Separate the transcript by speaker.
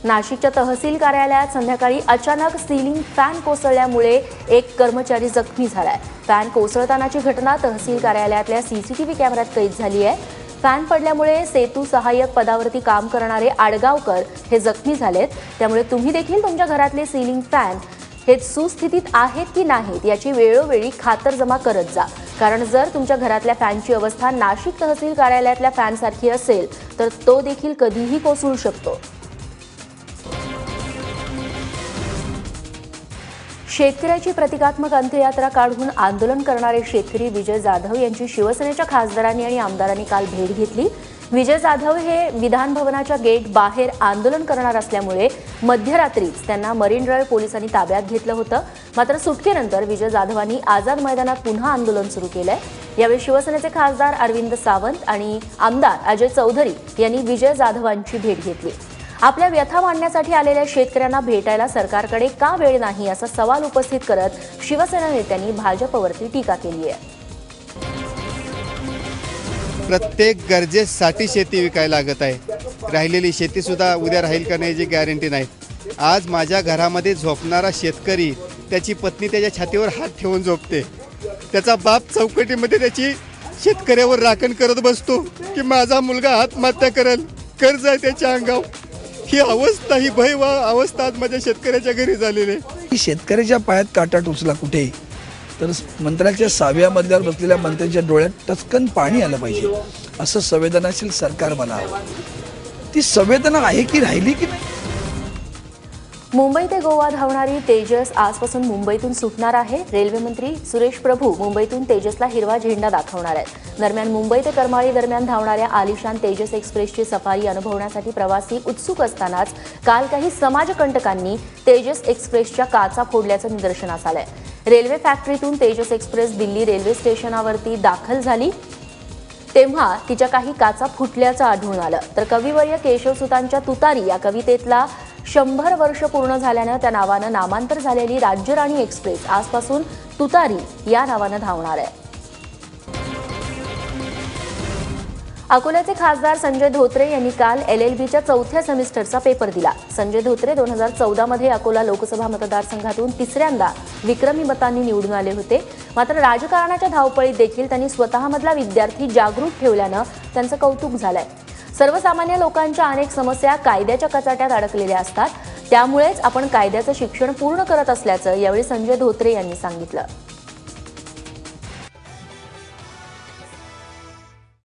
Speaker 1: नाशिकच्या तहसील कार्यालयात संध्याकाळी अचानक सीलिंग फॅन कोसळल्यामुळे एक कर्मचारी जखमी झालाय। फॅन कोसळतानाची घटना तहसील कार्यालयातल्या सीसीटीव्ही कॅमेऱ्यात कैद झाली आहे। फॅन पडल्यामुळे सेतू सहाय्यक पदावरती काम करणारे आडगावकर हे जखमी झालेत। त्यामुळे तुम्ही देखील तुमच्या घरातले सीलिंग फॅन हे सुस्थितीत आहेत की नाहीत याची वेळोवेळी खातरजमा करत जा, कारण जर तुमच्या घरातल्या फॅनची अवस्था नाशिक तहसील कार्यालयातल्या फॅनसारखी असेल तर तो देखील कधीही कोसळू शकतो। शेतकऱ्याची प्रतिकात्मक अंत्ययात्रा काढून आंदोलन करणारे शेतकरी विजय जाधव यांची शिवसेनेच्या खासदारांनी आणि आमदारांनी काल भेट घेतली। विजय जाधव हे विधान भवनाच्या गेट बाहेर आंदोलन करणार असल्यामुळे मध्यरात्रीच त्यांना मरीन ड्राईव्ह पोलिसांनी ताब्यात घेतलं होतं। मात्र सुटकेनंतर विजय जाधवांनी आझाद मैदानात पुन्हा आंदोलन सुरू केलंय। यावेळी शिवसेनेचे खासदार अरविंद सावंत आणि आमदार अजय चौधरी यांनी विजय जाधवांची भेट घेतली। आपल्या व्यथा मांडण्यासाठी आलेल्या शेतकऱ्यांना भेटायला सरकारकडे का वेळ नाही असा सवाल उपस्थित करत शिवसेना नेत्यांनी भाजपवरती टीका केली आहे।
Speaker 2: प्रत्येक गरजेसाठी शेती विकायला लागत आहे। राहिलेली शेती सुद्धा उद्या राहील का नाही याची गॅरंटी नाही। आज माझ्या घरामध्ये झोपणारा शेतकरी त्याची पत्नी त्याच्या छातीवर हात ठेवून झोपते, त्याचा बाप चौकटीमध्ये त्याची शेतकऱ्यावर राखण करत बसतो की माझा मुलगा आत्महत्या करेल, कर्ज आहे त्याच्या अंगावर। ही अवस्था, ही भयव अवस्था आज माझ्या शेतकऱ्याच्या घरी झालेली आहे।
Speaker 3: शेतकऱ्याच्या पायात काटा टोचला कुठे तर मंत्र्याच्या 6व्या मजल्यावर बसलेल्या मंत्र्यांच्या डोळ्यात टचकन पाणी आलं पाहिजे असं संवेदनाशील सरकार मला हवं। ती संवेदना आहे की राहिली की नाही।
Speaker 1: मुंबई ते गोवा धावणारी तेजस आजपासून मुंबईतून सुटणार आहे। रेल्वे मंत्री सुरेश प्रभू मुंबईतून तेजसला हिरवा झेंडा दाखवणार आहेत। दरम्यान मुंबई ते करमाळी दरम्यान धावणाऱ्या आलिशान तेजस एक्सप्रेसची सफारी अनुभवण्यासाठी प्रवासी उत्सुक असतानाच काल काही समाजकंटकांनी तेजस एक्सप्रेसच्या काचा फोडल्याचं निदर्शनास आलंय। रेल्वे फॅक्टरीतून तेजस एक्सप्रेस दिल्ली रेल्वे स्टेशनावरती दाखल झाली तेव्हा तिच्या काही काचा फुटल्याचं आढळून आलं। तर कविवर्य केशवसुतांच्या तुतारी या कवितेतला 100 वर्ष पूर्ण झाल्यानं त्या नावानं नामांतर झालेली राज्यराणी एक्सप्रेस आजपासून तुतारी या नावानं धावणार आहे। अकोल्याचे खासदार संजय धोत्रे यांनी काल LLBच्या 4थ्या सेमिस्टरचा पेपर दिला। संजय धोत्रे 2014 मध्ये अकोला लोकसभा मतदारसंघातून तिसऱ्यांदा विक्रमी मतांनी निवडून आले होते। मात्र राजकारणाच्या धावपळीत देखील त्यांनी स्वतःमधला विद्यार्थी जागृत ठेवल्यानं त्यांचं कौतुक झालंय। सर्वसामान्य लोकांच्या अनेक समस्या कायद्याच्या कचाट्यात अडकलेल्या असतात, त्यामुळेच आपण कायद्याचं शिक्षण पूर्ण करत असल्याचं यावेळी संजय धोत्रे यांनी सांगितलं।